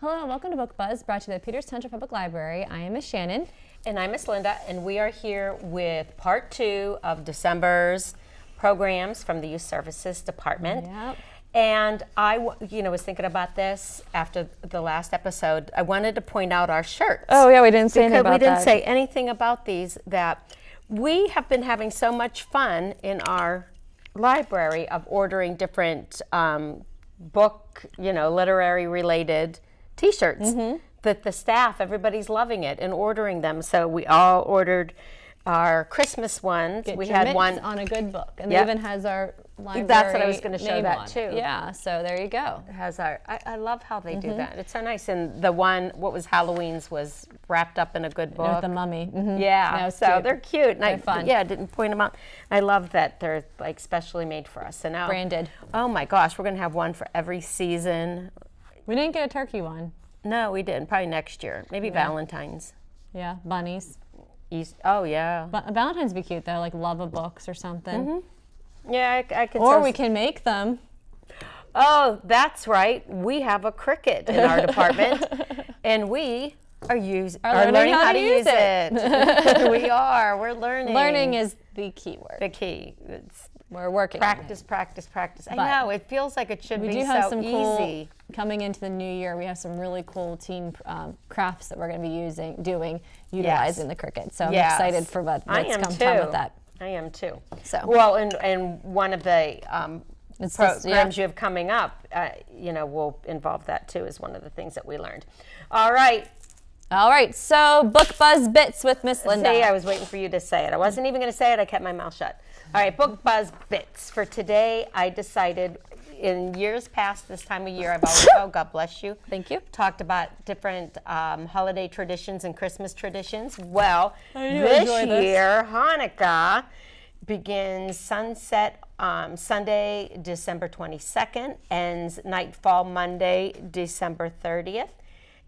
Hello and welcome to Book Buzz, brought to you by the Peters Township Public Library. I am Miss Shannon. And I'm Miss Linda, and we are here with part 2 of December's programs from the Youth Services Department. Yep. And I was thinking about this after the last episode. I wanted to point out our shirts. Oh yeah, we didn't say anything about that. We didn't say anything about these, that we have been having so much fun in our library of ordering different book, literary related t-shirts that the staff, everybody's loving it and ordering them. So we all ordered our Christmas ones. Get we your had mitts one on a good book, and Yep. it even has our library. That's what I was going to show name that on too. it. Yeah, so there you go. It has our. I love how they do that. It's so nice. And the one, what was Halloween's, was wrapped up in a good book. With the mummy. Yeah, No, so cute. they're cute. And They're fun. Yeah, I didn't point them out. I love that they're like specially made for us. So now, Branded. Oh my gosh, we're going to have one for every season. We didn't get a turkey one. No, we didn't. Probably next year. Maybe Valentine's. Yeah, bunnies. Oh yeah. But Valentine's would be cute though, like love of books or something. Yeah, I can. Or we can make them. Oh, that's right. We have a cricket in our department, and we are learning how to use it. We are. We're learning. Learning is the key word. The key. We're working on it. Practice. I But know. It feels like it should We be do have so some easy. cool, coming into the new year, we have some really cool team crafts that we're going to be utilizing the cricket. So I'm excited for what's come time with that. I am too. So. Well, and one of the It's programs you have coming up, will involve that too, is one of the things that we learned. All right. So Book Buzz Bits with Miss Linda. See, I was waiting for you to say it. I wasn't even going to say it. I kept my mouth shut. All right, Book Buzz Bits. For today, I decided, in years past this time of year, I've always, oh, God bless you. Thank you. Talked about different holiday traditions and Christmas traditions. Well, this year, Hanukkah begins sunset Sunday, December 22nd, ends nightfall Monday, December 30th.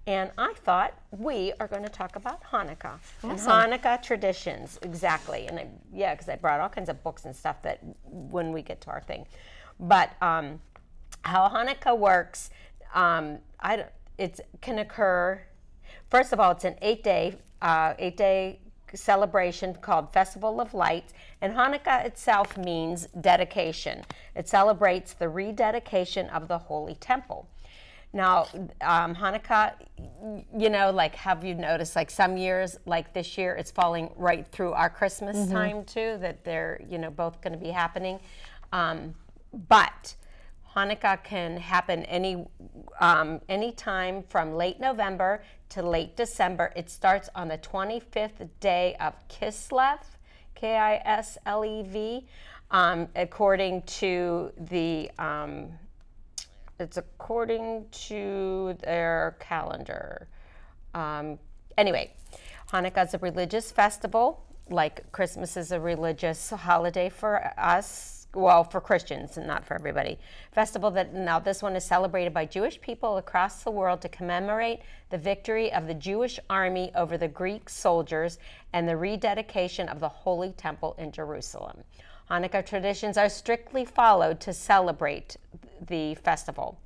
And I thought we are going to talk about Hanukkah and Hanukkah traditions, exactly. And because I brought all kinds of books and stuff that when we get to our thing. But how Hanukkah works, it can occur. First of all, it's an 8-day celebration called Festival of Lights, and Hanukkah itself means dedication. It celebrates the rededication of the Holy Temple. Now, Hanukkah, have you noticed, like some years, like this year, it's falling right through our Christmas time too, that they're, both going to be happening. But Hanukkah can happen any time from late November to late December. It starts on the 25th day of Kislev, Kislev, according to the... It's according to their calendar. Anyway, Hanukkah is a religious festival, like Christmas is a religious holiday for us, well, for Christians and not for everybody. Festival now this one is celebrated by Jewish people across the world to commemorate the victory of the Jewish army over the Greek soldiers and the rededication of the Holy Temple in Jerusalem. Hanukkah traditions are strictly followed to celebrate the festival.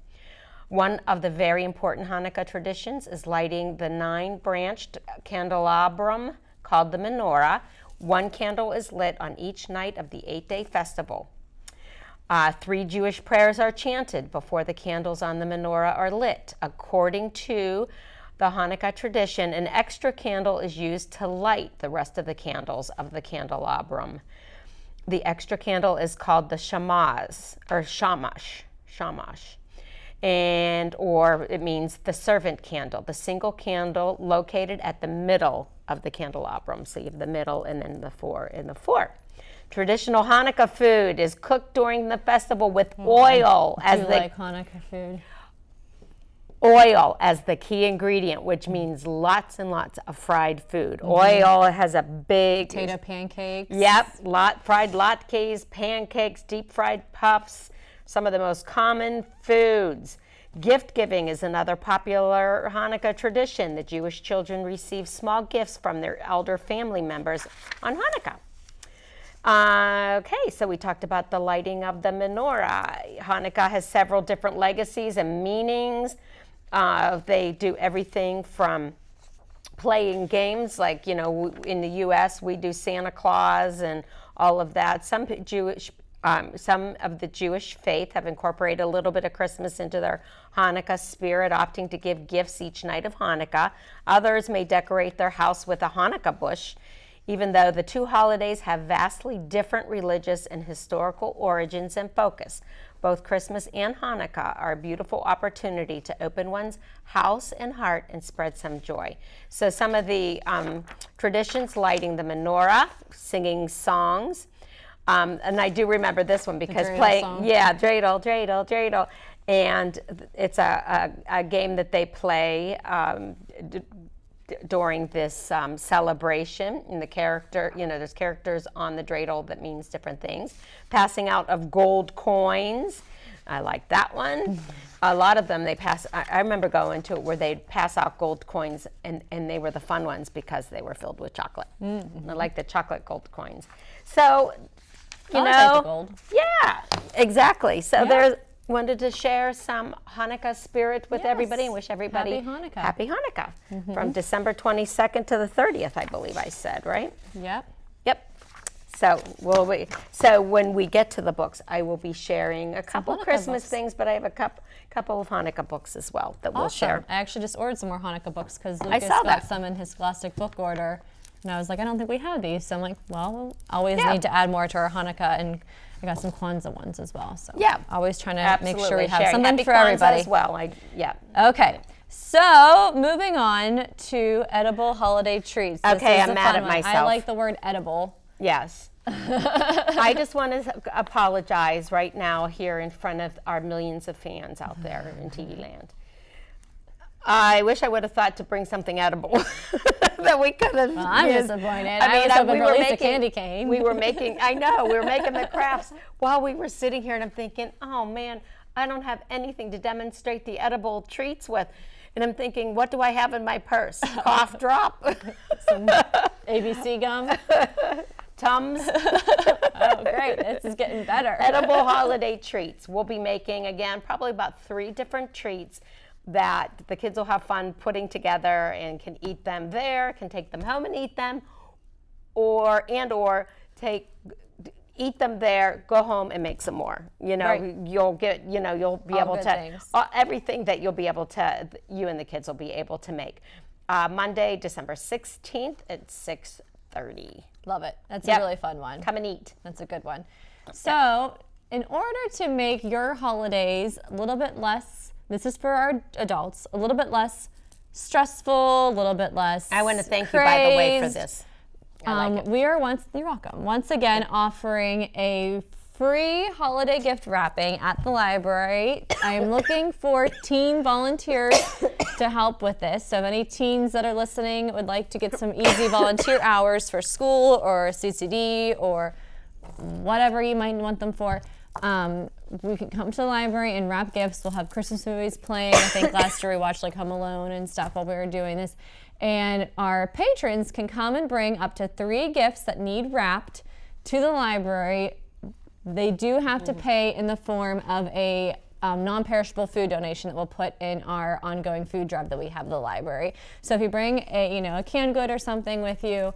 One of the very important Hanukkah traditions is lighting the 9-branched candelabrum called the menorah. One candle is lit on each night of the 8-day festival. 3 Jewish prayers are chanted before the candles on the menorah are lit. According to the Hanukkah tradition, an extra candle is used to light the rest of the candles of the candelabrum. The extra candle is called the shamash, or it means the servant candle, the single candle located at the middle of the candelabrum. So you have the middle and then the 4 in the 4. Traditional Hanukkah food is cooked during the festival with oil like Hanukkah food. Oil as the key ingredient, which means lots and lots of fried food. Oil has a big... Potato pancakes. Yep, fried latkes, pancakes, deep fried puffs, some of the most common foods. Gift giving is another popular Hanukkah tradition. The Jewish children receive small gifts from their elder family members on Hanukkah. Okay, so we talked about the lighting of the menorah. Hanukkah has several different legacies and meanings. They do everything from playing games, like, you know, in the U.S. we do Santa Claus and all of that. Some of the Jewish faith have incorporated a little bit of Christmas into their Hanukkah spirit, opting to give gifts each night of Hanukkah. Others may decorate their house with a Hanukkah bush. Even though the two holidays have vastly different religious and historical origins and focus, both Christmas and Hanukkah are a beautiful opportunity to open one's house and heart and spread some joy. So some of the traditions: lighting the menorah, singing songs, and I do remember this one because playing, dreidel, dreidel, dreidel, and it's a game that they play during this celebration. And the character, you know, there's characters on the dreidel that means different things. Passing out of gold coins. I like that one. A lot of them, they pass. I remember going to it where they'd pass out gold coins, and they were the fun ones because they were filled with chocolate. Mm-hmm. I like the chocolate gold coins. So, you know, the gold. Yeah, exactly. So there's. Wanted to share some Hanukkah spirit with everybody and wish everybody Happy Hanukkah. Mm-hmm. From December 22nd to the 30th, I believe I said, right? Yep. So when we get to the books, I will be sharing a couple Christmas things, but I have a couple of Hanukkah books as well that we'll share. I actually just ordered some more Hanukkah books because Lucas got some in his Scholastic book order, and I was like, I don't think we have these. So I'm like, well, we'll always need to add more to our Hanukkah, and I got some Kwanzaa ones as well. So always trying to make sure we have something for everybody as well. Okay. So moving on to edible holiday treats. Okay, I'm mad at myself. I like the word edible. Yes. I just want to apologize right now here in front of our millions of fans out there in TV land. I wish I would have thought to bring something edible that we could have. Well, I'm disappointed. I was hoping to release a candy cane. We were making the crafts while we were sitting here, and I'm thinking, oh man, I don't have anything to demonstrate the edible treats with. And I'm thinking, what do I have in my purse? Cough drop. Some ABC gum. Tums. Oh, great. This is getting better. Edible holiday treats. We'll be making, again, probably about 3 different treats that the kids will have fun putting together and can eat them there, can take them home and eat them, or eat them there, go home and make some more. You know, you'll get, you know, you'll be able to, everything that you'll be able to, you and the kids will be able to make. Monday, December 16th at 6:30. Love it. That's a really fun one. Come and eat. That's a good one. So in order to make your holidays a little bit less, this is for our adults, a little bit less stressful, a little bit less I want to thank you, by the way, for this. I like it. We are you're welcome. Once again, offering a free holiday gift wrapping at the library. I'm looking for teen volunteers to help with this. So if any teens that are listening would like to get some easy volunteer hours for school or CCD or whatever you might want them for, we can come to the library and wrap gifts. We'll have Christmas movies playing. I think last year we watched like Home Alone and stuff while we were doing this. And our patrons can come and bring up to 3 gifts that need wrapped to the library. They do have to pay in the form of a non-perishable food donation that we'll put in our ongoing food drive that we have at the library. So if you bring a canned good or something with you,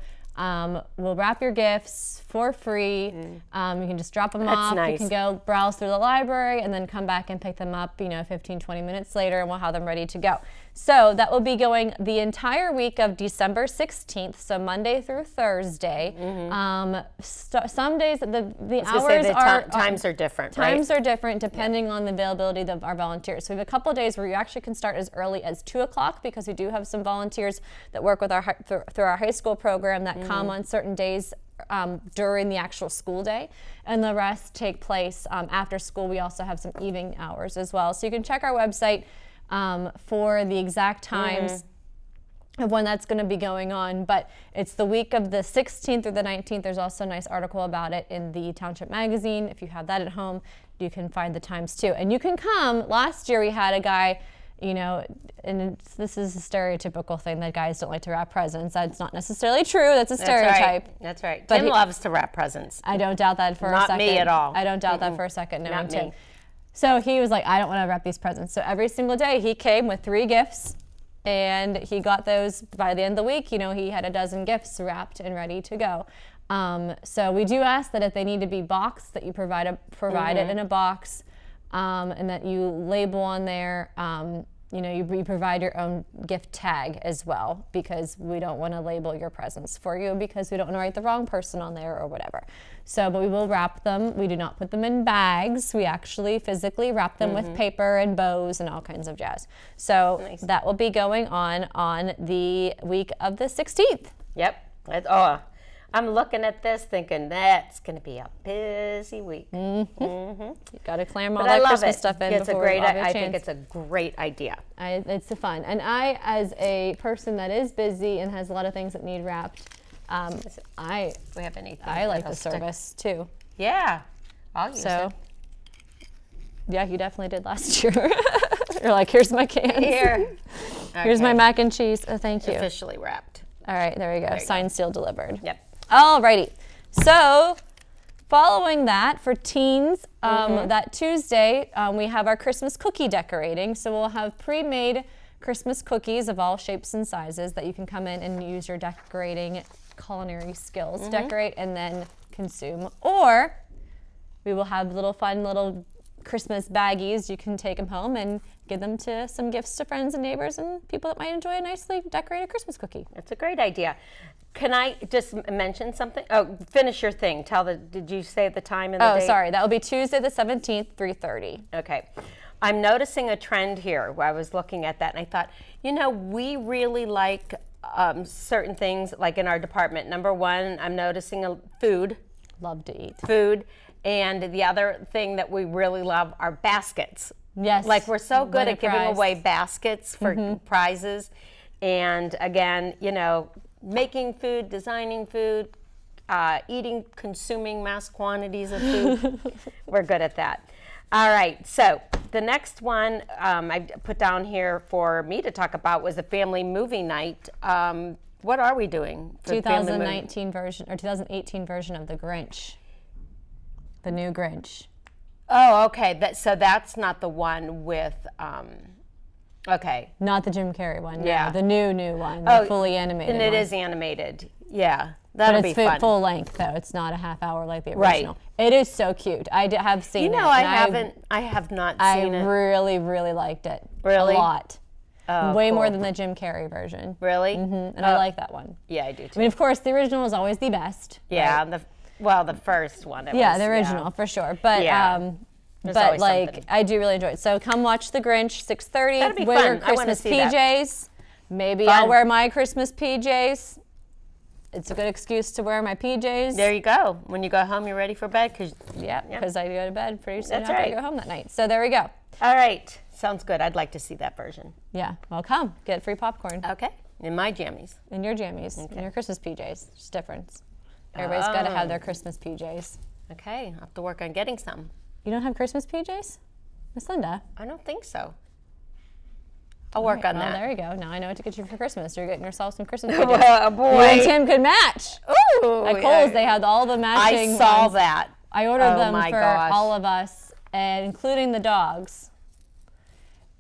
we'll wrap your gifts for free. You can just drop them off. Nice. You can go browse through the library and then come back and pick them up 15, 20 minutes later, and we'll have them ready to go. So that will be going the entire week of December 16th, so Monday through Thursday. Some days the hours times are different. Times are different depending on the availability of our volunteers. So we have a couple of days where you actually can start as early as 2 o'clock because we do have some volunteers that work with through our high school program that come on certain days during the actual school day, and the rest take place after school. We also have some evening hours as well. So you can check our website for the exact times of when that's going to be going on, but it's the week of the 16th through the 19th. There's also a nice article about it in the Township magazine. If you have that at home, you can find the times too. And you can come. Last year we had a guy, and this is a stereotypical thing that guys don't like to wrap presents. That's not necessarily true. That's a stereotype. That's right. Tim loves to wrap presents. I don't doubt that for a second. Not me at all. I don't doubt that for a second. No, not me. Tim. So he was like, I don't want to wrap these presents. So every single day he came with 3 gifts, and he got those by the end of the week. You know, he had a dozen gifts wrapped and ready to go. So we do ask that if they need to be boxed, that you provide it in a box, and that you label on there. You know, you provide your own gift tag as well, because we don't want to label your presents for you, because we don't want to write the wrong person on there or whatever. So, but we will wrap them. We do not put them in bags. We actually physically wrap them with paper and bows and all kinds of jazz. So that will be going on the week of the 16th. Yep. I'm looking at this thinking that's going to be a busy week. You got to clam all that Christmas stuff in before we have a chance. I think it's a great idea. It's fun. And I, as a person that is busy and has a lot of things that need wrapped, I like the service too. Yeah, I'll use it. Yeah, you definitely did last year. You're like, here's my cans. Here's my mac and cheese. Oh, thank you. Officially wrapped. All right, there we go. Signed, sealed, delivered. Yep. Alrighty. So, following that, for teens, that Tuesday, we have our Christmas cookie decorating. So we'll have pre-made Christmas cookies of all shapes and sizes that you can come in and use your decorating culinary skills, decorate and then consume. Or we will have fun little Christmas baggies. You can take them home and give them to some gifts to friends and neighbors and people that might enjoy a nicely decorated Christmas cookie. That's a great idea. Can I just mention something? Oh, finish your thing. Did you say the time and the date? Oh, sorry. That will be Tuesday the 17th, 3:30. Okay. I'm noticing a trend here where I was looking at that and I thought, you know, we really like certain things like in our department. Number one, I'm noticing food. Love to eat. Food. And the other thing that we really love are baskets. Yes. Like we're so good at giving away baskets for prizes. And again, you know, making food, designing food, consuming mass quantities of food. We're good at that. All right, so the next one I put down here for me to talk about was a family movie night. What are we doing for 2019 version or 2018 version of The Grinch? The new Grinch. Oh, okay. So that's not the one with, okay. Not the Jim Carrey one. Yeah. No, the new one, the fully animated and it one. is animated. Yeah, that'll be fun. But it's full length though. It's not a half hour like the original. Right. It is so cute. I have seen it. You know, I have not seen it. I really, really liked it. Really? A lot. Oh, way cool. more than the Jim Carrey version. Really? Mm-hmm. And I like that one. Yeah, I do too. I mean, of course, the original is always the best. Yeah, right? the first one. The original for sure. But but like something. I do really enjoy it. So come watch The Grinch, 6:30. That'd be wear fun. your Christmas PJs. That. Maybe I'll wear my Christmas PJs. It's a good excuse to wear my PJs. There you go. When you go home, you're ready for bed. Because I go to bed pretty soon That's after right. I go home that night. So there we go. All right. Sounds good. I'd like to see that version. Yeah. Well, come. Get free popcorn. Okay. In my jammies. In your jammies. Okay. In your Christmas PJs. Just difference. Everybody's got to have their Christmas PJs. Okay. I'll have to work on getting some. You don't have Christmas PJs? Miss Linda? I don't think so. I'll work on that. There you go. Now I know what to get you for Christmas. You're getting yourself some Christmas PJs. Well, boy. You and Tim could match. Ooh. At Kohl's, they had all the matching I saw ones. that. I ordered them for all of us, and including the dogs.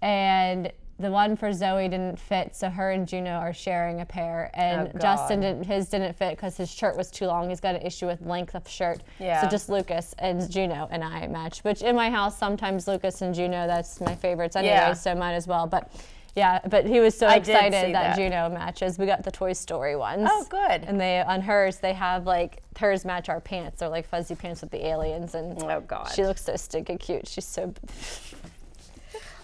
And the one for Zoe didn't fit, so her and Juno are sharing a pair. And Justin didn't fit because his shirt was too long. He's got an issue with length of shirt. Yeah. So just Lucas and Juno and I match. Which in my house, sometimes Lucas and Juno, that's my favorites anyway, so might as well. But yeah, but he was so excited that Juno matches. We got the Toy Story ones. Oh, good. And on hers, they have hers match our pants. They're like fuzzy pants with the aliens. And she looks so stinking cute. She's so...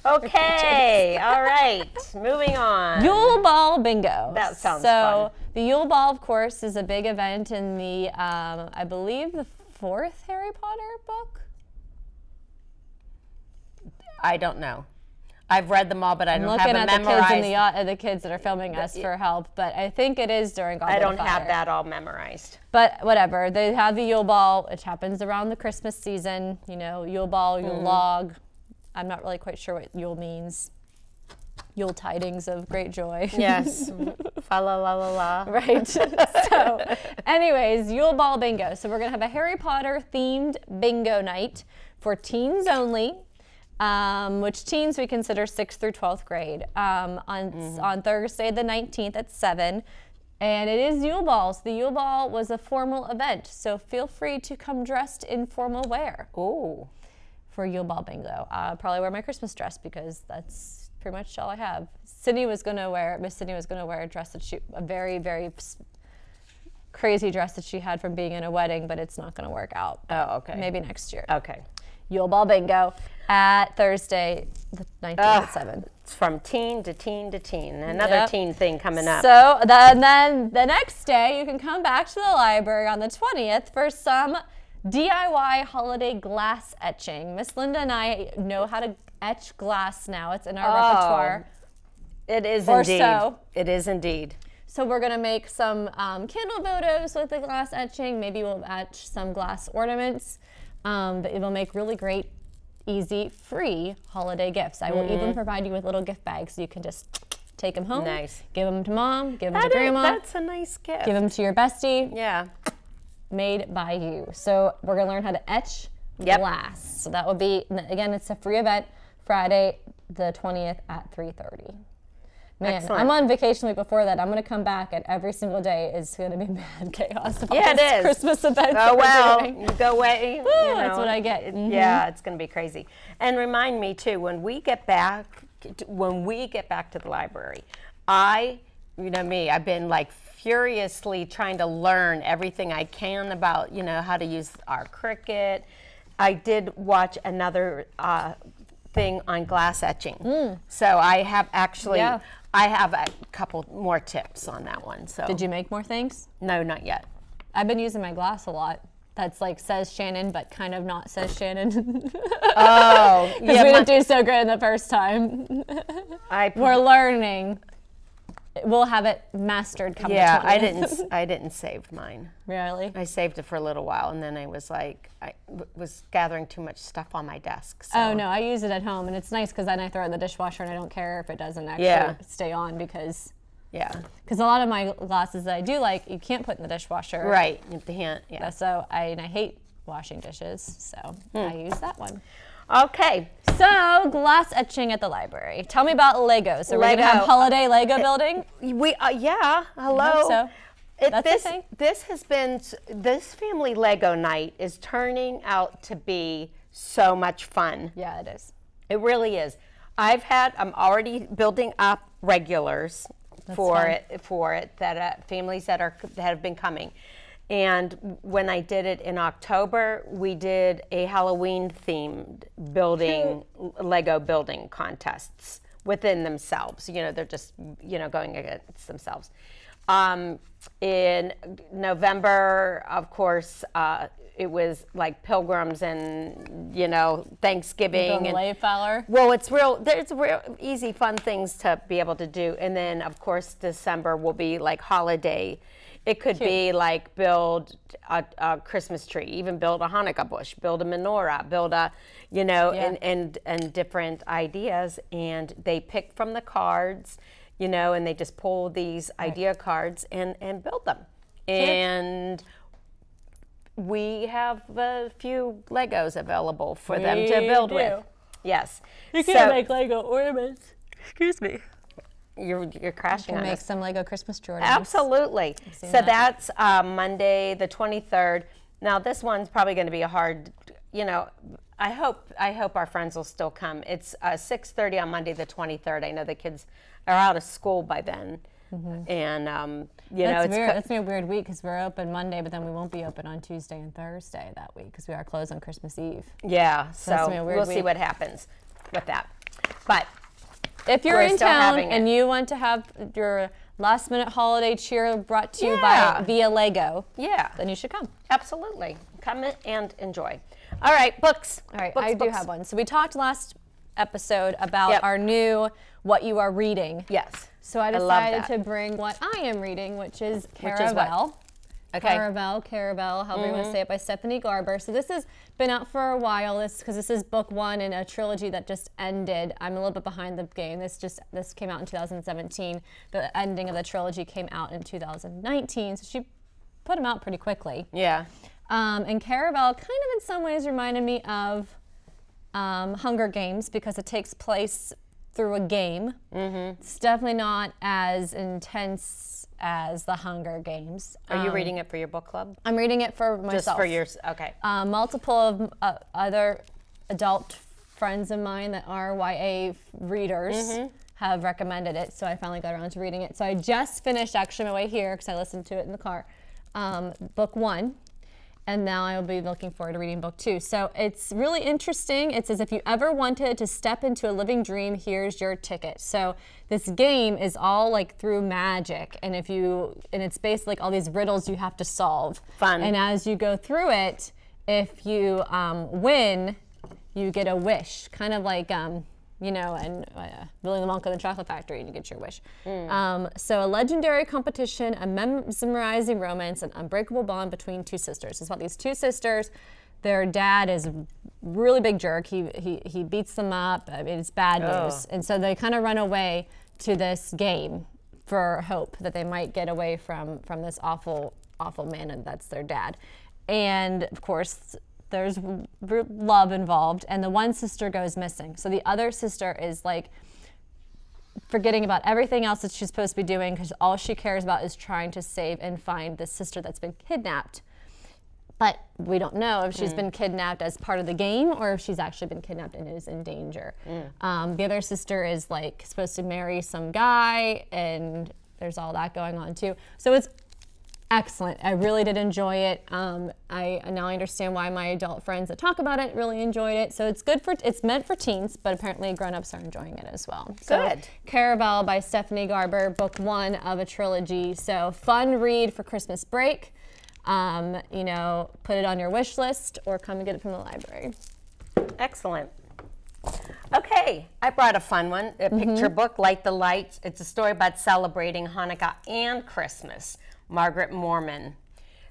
Okay, all right, moving on. Yule Ball Bingo. That sounds fun. So the Yule Ball, of course, is a big event in the, I believe, the 4th Harry Potter book? I don't know. I've read them all, but I don't have them memorized. I'm looking at the kids that are filming us for help, but I think it is during Goblet of Fire. I don't have that all memorized. But whatever, they have the Yule Ball. It happens around the Christmas season. You know, Yule Ball, Yule log. I'm not really quite sure what Yule means. Yule tidings of great joy. Yes. Fa la la la la. Right. So, anyways, Yule Ball Bingo. So we're going to have a Harry Potter themed bingo night for teens only. which teens we consider 6th through 12th grade, on Thursday the 19th at 7. And it is Yule Balls. The Yule Ball was a formal event, so feel free to come dressed in formal wear. Ooh. For Yule Ball bingo. I'll probably wear my Christmas dress because that's pretty much all I have. Miss Sydney was going to wear a dress that a very, very crazy dress that she had from being in a wedding, but it's not going to work out. Oh, okay. Maybe next year. Okay. Yule Ball bingo at Thursday the 19th at 7. It's from teen to teen to teen. Another teen thing coming up. So then the next day, you can come back to the library on the 20th for some DIY holiday glass etching. Miss Linda and I know how to etch glass now. It's in our repertoire. It is or indeed. So. It is indeed. So we're going to make some candle votives with the glass etching. Maybe we'll etch some glass ornaments. It will make really great, easy, free holiday gifts. I will even provide you with little gift bags so you can just take them home. Nice. Give them to mom, give them to grandma. That's a nice gift. Give them to your bestie. Yeah. Made by you. So we're going to learn how to etch glass. So that will be, again, it's a free event, Friday the 20th at 3:30. Man, Excellent. I'm on vacation week before that. I'm going to come back, and every single day is going to be mad chaos. Yeah, it is. Christmas events. Oh, well, you go away. Woo, that's what I get. Yeah, it's going to be crazy. And remind me, too, when we get back to the library, you know me, I've been like furiously trying to learn everything I can about, how to use our Cricut. I did watch another thing on glass etching. So I have I have a couple more tips on that one. So Did you make more things? No, not yet. I've been using my glass a lot. That's like says Shannon, but kind of not says Shannon. Oh, Because we didn't do so good the first time. We're learning. We'll have it mastered come the 20th. I didn't save mine. Really? I saved it for a little while, and then I was like, I was gathering too much stuff on my desk. So. Oh no, I use it at home, and it's nice because then I throw it in the dishwasher, and I don't care if it doesn't actually stay on because a lot of my glasses that I do like, you can't put in the dishwasher. Right, you have to hand. Yeah. So I hate washing dishes, so I use that one. Okay. So, glass etching at the library. Tell me about Legos. So we're going to have holiday Lego building? Hello. I hope so. That's the thing. This family Lego night is turning out to be so much fun. Yeah, it is. It really is. I'm already building up regulars for it that families that have been coming. And when I did it in October, we did a Halloween-themed Lego building contests within themselves. They're just, going against themselves. In November, of course, it was like pilgrims and, Thanksgiving. And Mayflower. Well, there's real easy, fun things to be able to do. And then, of course, December will be like holiday. It could be like build a Christmas tree, even build a Hanukkah bush, build a menorah, build a, and different ideas. And they pick from the cards, and they just pull these idea cards and build them. Cute. And we have a few Legos available for them to build with. Yes. You can't make Lego ornaments. Excuse me. You're crashing on make us. some Lego Christmas tree ornaments. Absolutely. So that's Monday the 23rd. Now this one's probably going to be a hard, I hope our friends will still come. It's 6:30 on Monday the 23rd. I know the kids are out of school by then. And That's weird. That's gonna be a weird week because we're open Monday, but then we won't be open on Tuesday and Thursday that week because we are closed on Christmas Eve. Yeah, so that's gonna be a weird we'll week. see what happens with that. But if you're in town and you want to have your last minute holiday cheer brought to you via Lego, then you should come. Absolutely. Come and enjoy. All right, books. All right, I do have one. So we talked last episode about our new What You Are Reading. Yes. So I decided to bring what I am reading, which is Caravel. Okay. Caravel, however you want to say it, by Stephanie Garber. So this has been out for a while, because this is book one in a trilogy that just ended. I'm a little bit behind the game. This came out in 2017. The ending of the trilogy came out in 2019, so she put them out pretty quickly. Yeah. And Caravel kind of in some ways reminded me of Hunger Games because it takes place through a game. It's definitely not as intense as the Hunger Games. Are you reading it for your book club? I'm reading it for myself. Just for yours, okay. Multiple of other adult friends of mine that are YA readers have recommended it, so I finally got around to reading it. So I just finished, actually, on my way here, because I listened to it in the car, book 1. And now I will be looking forward to reading book 2. So it's really interesting. It says, if you ever wanted to step into a living dream, here's your ticket. So this game is all like through magic. And it's based like all these riddles you have to solve. Fun. And as you go through it, if you win, you get a wish. Kind of like, and Willy the Wonka and the Chocolate Factory, and you get your wish. So a legendary competition, a mesmerizing romance, an unbreakable bond between two sisters. It's about these two sisters. Their dad is a really big jerk. He beats them up. I mean, it's bad news. And so they kind of run away to this game for hope that they might get away from this awful, awful man, and that's their dad. And of course, there's love involved, and the one sister goes missing. So the other sister is like forgetting about everything else that she's supposed to be doing because all she cares about is trying to save and find the sister that's been kidnapped. But we don't know if she's been kidnapped as part of the game or if she's actually been kidnapped and is in danger. The other sister is like supposed to marry some guy, and there's all that going on too. So it's excellent. I really did enjoy it. I now understand why my adult friends that talk about it really enjoyed it. So it's meant for teens, but apparently grown-ups are enjoying it as well. Good. So, Caraval by Stephanie Garber, book 1 of a trilogy. So fun read for Christmas break. Put it on your wish list or come and get it from the library. Excellent. Okay, I brought a fun one, a picture book, Light the Lights. It's a story about celebrating Hanukkah and Christmas. Margaret Mormon.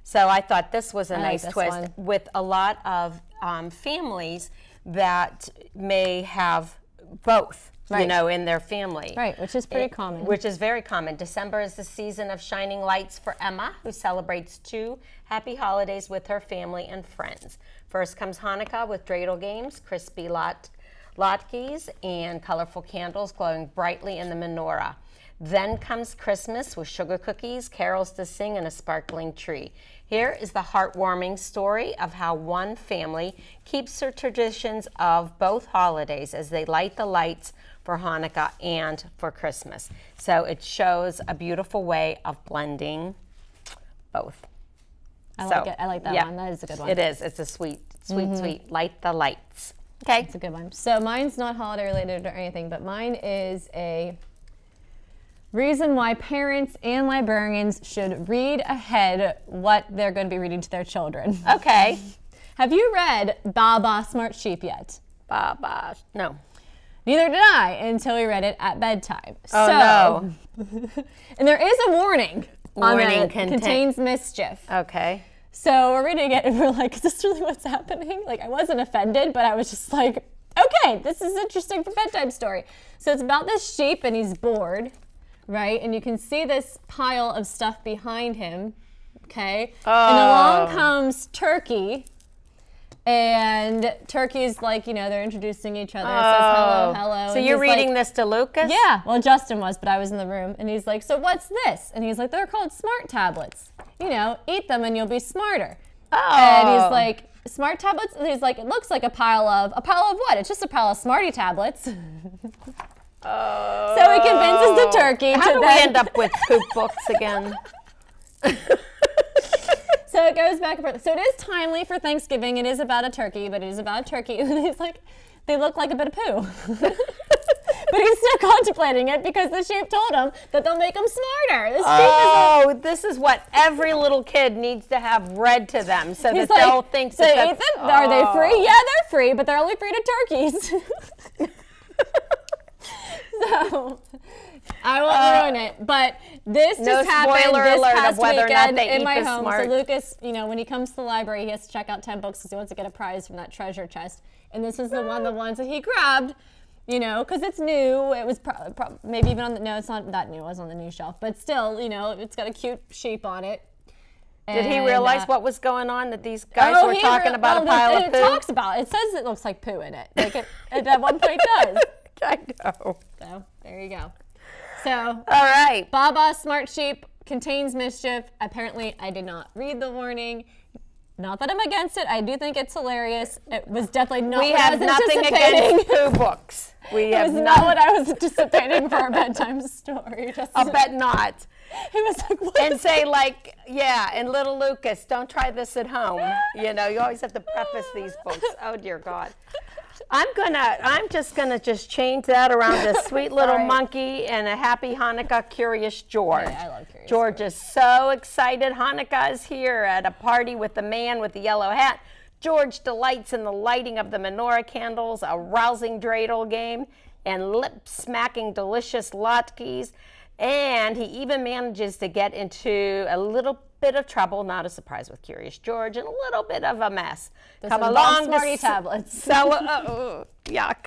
So I thought this was a nice twist with a lot of families that may have both, in their family. Right, which is pretty common. Which is very common. December is the season of shining lights for Emma, who celebrates 2 happy holidays with her family and friends. First comes Hanukkah with dreidel games, crispy latkes, and colorful candles glowing brightly in the menorah. Then comes Christmas with sugar cookies, carols to sing, and a sparkling tree. Here is the heartwarming story of how one family keeps their traditions of both holidays as they light the lights for Hanukkah and for Christmas. So it shows a beautiful way of blending both. I like it. I like that one. That is a good one. It is. It's a sweet, sweet Light the Lights. Okay. It's a good one. So mine's not holiday related or anything, but mine is a reason why parents and librarians should read ahead what they're going to be reading to their children. Okay. Have you read Baba Smart Sheep yet? Baba. No. Neither did I until we read it at bedtime. Oh, no. And there is a warning. Warning contains mischief. Okay. So we're reading it and we're like, is this really what's happening? Like, I wasn't offended, but I was just like, okay, this is interesting for bedtime story. So it's about this sheep and he's bored, right? And you can see this pile of stuff behind him, okay? Oh. And along comes Turkey. And Turkey's like, they're introducing each other. It says hello, hello. So you're reading this to Lucas? Yeah. Well, Justin was, but I was in the room. And he's like, so what's this? And he's like, they're called smart tablets. Eat them and you'll be smarter. Oh. And he's like, smart tablets? And he's like, it looks like a pile of what? It's just a pile of Smarty tablets. Oh. So he convinces the turkey How do we end up with poop books again? So it goes back and forth. So it is timely for Thanksgiving. It is about a turkey, but it is about a turkey. And he's like, they look like a bit of poo. But he's still contemplating it because the sheep told him that they'll make him smarter. This is what every little kid needs to have read to them so that like, they'll think so that Ethan, are they free? Yeah, they're free, but they're only free to turkeys. So I won't ruin it, but this just happened this past weekend in my home. Smart. So Lucas, when he comes to the library, he has to check out 10 books because he wants to get a prize from that treasure chest. And this is the ones that he grabbed, because it's new. It was maybe even on the, no, it's not that new. It was on the new shelf, but still, it's got a cute sheep on it. Did he realize what was going on, that these guys were talking about a pile of food? food? It talks about it. It says it looks like poo in it. Like it at one point does. I know. So there you go. So All right. Baba Smart Sheep contains mischief. Apparently, I did not read the warning. Not that I'm against it. I do think it's hilarious. It was definitely not We what I have was nothing anticipating. against poo books. It was not what I was anticipating for a bedtime story. I'll bet not. It was like, what? And say like, yeah, and little Lucas, don't try this at home. You know, you always have to preface these books. Oh dear God. I'm just gonna change that around to sweet little monkey and a happy Hanukkah, Curious George. Yeah, I love Curious George is so excited. Hanukkah is here at a party with the man with the yellow hat. George delights in the lighting of the menorah candles, a rousing dreidel game, and lip-smacking delicious latkes. And he even manages to get into a little bit of trouble, not a surprise with Curious George, and a little bit of a mess. Come along, Smarty tablets. Yuck.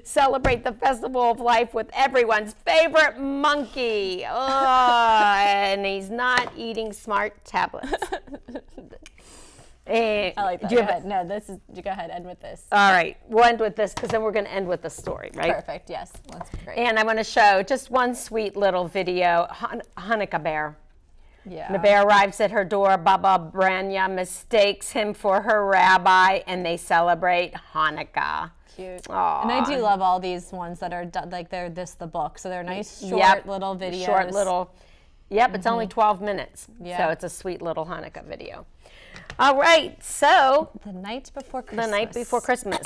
Celebrate the festival of life with everyone's favorite monkey. And he's not eating smart tablets. I like that. Go ahead. No, you go ahead, end with this. All right, we'll end with this because then we're going to end with the story, right? Perfect, yes. That's great. And I want to show just one sweet little video, Hanukkah bear. Yeah. The bear arrives at her door. Baba Branya mistakes him for her rabbi, and they celebrate Hanukkah. Cute. Aww. And I do love all these ones that are like they're the book. So they're nice, short little videos. Short little. Yep, it's only 12 minutes. Yeah. So it's a sweet little Hanukkah video. All right, so The Night Before Christmas. The Night Before Christmas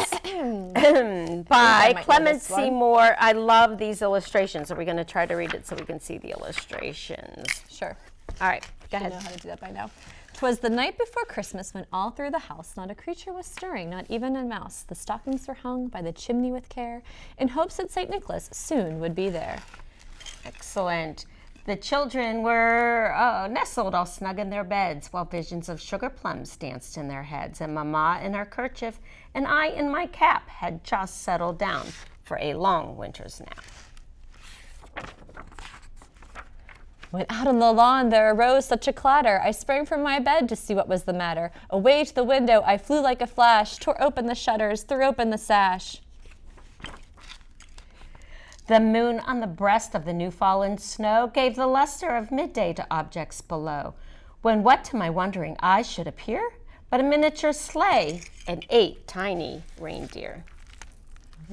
by Clement Seymour. I love these illustrations. Are we going to try to read it so we can see the illustrations? Sure. All right, go I ahead. know how to do that by now. 'Twas the night before Christmas when all through the house not a creature was stirring, not even a mouse. The stockings were hung by the chimney with care, in hopes that St. Nicholas soon would be there. Excellent. The children were nestled all snug in their beds, while visions of sugar plums danced in their heads, and Mama in her kerchief and I in my cap had just settled down for a long winter's nap. When out on the lawn there arose such a clatter, I sprang from my bed to see what was the matter. Away to the window I flew like a flash, tore open the shutters, threw open the sash. The moon on the breast of the new-fallen snow gave the luster of midday to objects below, when what to my wondering eyes should appear but a miniature sleigh and 8 tiny reindeer.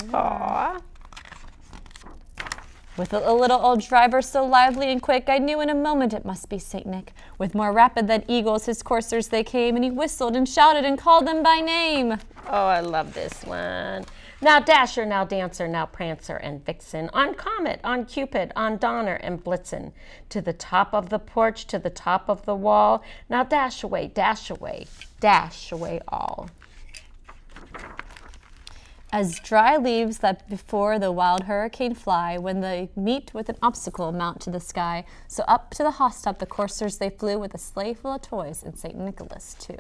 Aww. With a little old driver so lively and quick, I knew in a moment it must be St. Nick. With more rapid than eagles his coursers they came, and he whistled and shouted and called them by name. Oh, I love this one. Now Dasher, now Dancer, now Prancer and Vixen, on Comet, on Cupid, on Donner and Blitzen, to the top of the porch, to the top of the wall. Now dash away all. As dry leaves that before the wild hurricane fly, when they meet with an obstacle mount to the sky, so up to the housetop the coursers they flew, with a sleigh full of toys and St. Nicholas too.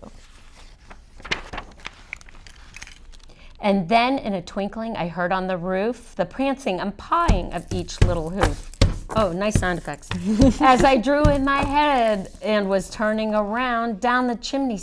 And then in a twinkling I heard on the roof the prancing and pawing of each little hoof. Oh, nice sound effects. As I drew in my head and was turning around, down the chimney